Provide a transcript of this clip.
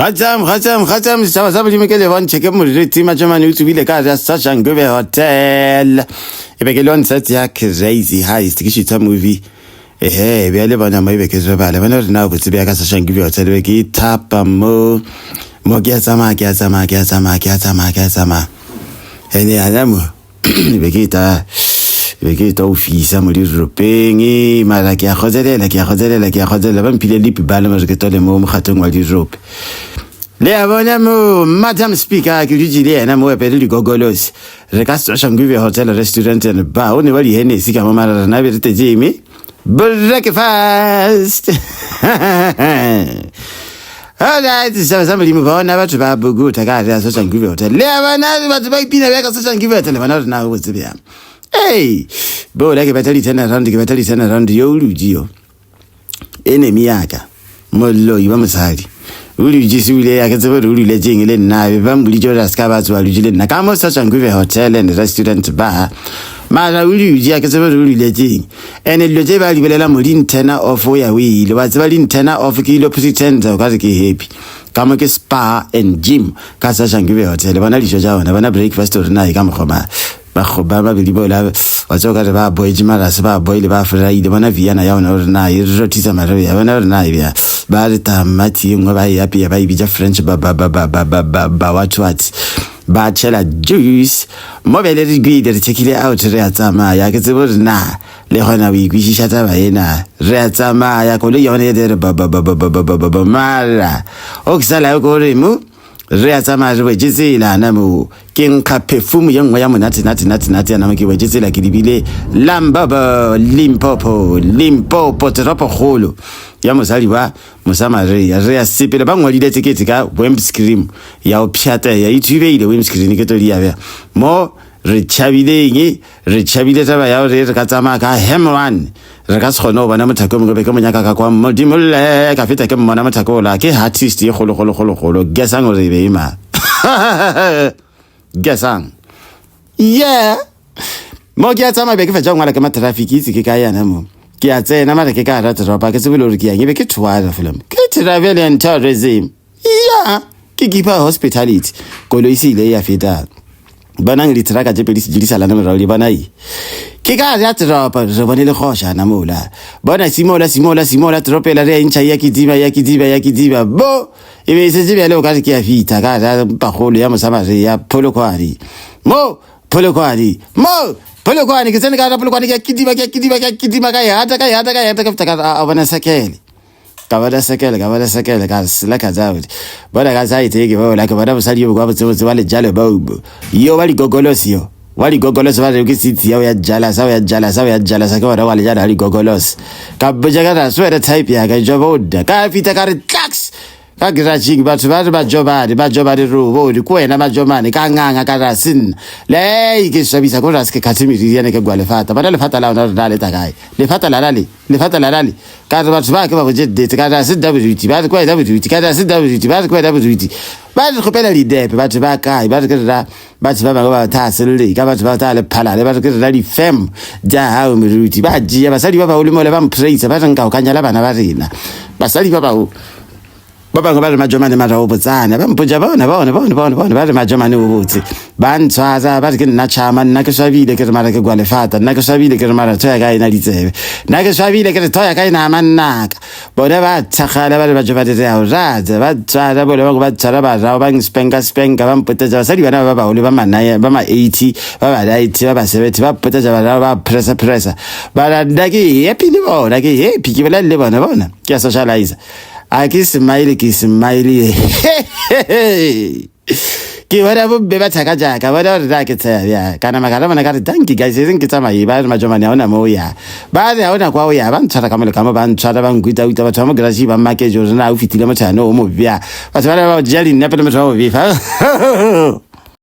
Khatam, ça veut dire que les ventes checker Moruti, MAJOMANE, utubile ka ya Sasha Ngube Hotel. Ibeke lon set ya crazy heist kishita movie. Bele bana mai beke zo bale bana na go tsibe ka Sasha Ngube Hotel beke tapa mo gya sama. Ene anamu. Beke ta ofisa mo di ropeng mara ke a khozelela ba mpile lipi bala mo ke tole mo khatong wa di rope le abona mo madam speaker ke dijile ena mo pele di gogolos re ka Sasha Ngube Hotel restaurant and bar o ne ba di Hennessy ka mama na be te Jimmy breakfast alright somebody move on about ba bugu ta ka ya Sasha Ngube Hotel le abana ba ba pina ba ka Sasha Ngube Hotel bana na go tsebya. Hey, bo like battery 10 around yo Lugio. Enemy yaka. Mollo iba musali. Uluji sule yakazaba ulule jingile na bambuli joda skaba to alujile na kama Sasha Ngube Hotel and restaurant bar. Mara uluji yakazaba ulule jing. Ene loje ba libelela mulin tenor of ya wi le bazaba lin tenor of kilo pretend ka ke happy. Kama ke spa and gym ka Sasha Ngube Hotel bana lisho jawo na bana breakfast or na kama khoma. Ba khoba bilibo la watsoka ba boy jimara se ba boy le ba frai de bana viana ya ona na irotisa mara ya bana na ya ba ta mati ngo ba ya pia ba ibija French ba what ba chela juice mo bele ri gide tsekile out re atsama ya ke tsebo na le gona wi kwishisha ta ba ena re atsama ya ko le yone de ba mara o ksala ko re mu re atsama re wejitsela na mo ke nka perfume yengwe ya monate nati na mo ke wejitsela ke dibile lambaba limpopo tropo kholo ya mosali wa mosamare ya re asipele ba ngwalile ticket ka web screen ya o phyata ya ithibe ile web screen ke to di ya mo re chabile taba ya re ka tsama ka hem1 re ka tshono bana mothako mo be ke monyaka ka kwa modimolle ka feta ke mona mothako la ke artist ye kholo gesang re be ima gesang yeah mo ke tsama be ke fa jangwa la ke ma traffic itse ke ka yana mo ke a tsena mara ke ka rata ropa ke tsebile re ke yang be ke twala film ke travel and tourism yeah ke gipa hospitality kolo isile ya feta bana ngili traka je pelisi jilisa la namera li bana yi ke ka ya tropa re bone le khosha na mola bona simola tropa la re incha ya kidiba bo ebe se jibe le ka ke ya fita ka ra pa kholo ya mosama re ya polokwari ke tsene ka ra polokwari ke kidiba ka ya hata ka fita ka abana sakele kabada sekele ka sila ka zawudi bona ka sai tege bo la ka bada musali yo kwa botse wale jale ba yo wali gogolosi ba re ke siti ya jala sa ka wale jala ali gogolos ka bojaga da swere type ya ka joboda ka fita ka relax ka graching ba jobadi rubo di kwena MAJOMANE ka nganga ka rasin le ke sabisa ko raske khatimi riane ke gwale fata bana le fata la ona dale ta kai le fata la dale ka ba tsba ke ba boje de ka rasin WT ba ko WT ka rasin WT ba ko WT ba re khopela li depe ba tsba kai ba ke ra ba tsba ba ta sele ka ba tsba ta le phala le ba ke ra di fem ja ha Moruti ba ji ba sali ba ba ulimo le ba mpraise ba nka o kanyala bana ba rena ba sali ba baba ngoba MAJOMANE mara obotsana ba mpuja bona ba MAJOMANE obotse ba ntshwaza ba ke nna chama nna ke swabile ke mara ke gwale fata nna ke swabile ke mara thoya ka ina ditsebe nna ke swabile ke thoya ka ina mannaka bona ba tsagala ba MAJOMANE re a raza ba tsara bole ba tsara ba ra ba spenka ba mpotsa ba sali bana ba ole ba manaya ba ma 80 ba 90 ba 70 ba potsa ba pressa ba ra ndaki happy ni bona ke happy ke bela le bona ke socialize aki smile ke wada bo be ba thaka jaka wada re ke tsaya kana magara bana ka re thank you guys ke tsamaye ba MAJOMANE ona mo ya ba re ona kwa o ya ba ntshara ka mo le ka mo ba ntshara ba ngwita ba thwa mo grashi ba make jo na o fitile mo thano o mo bia ba tsara ba jali nna pele mo thwa o bi fa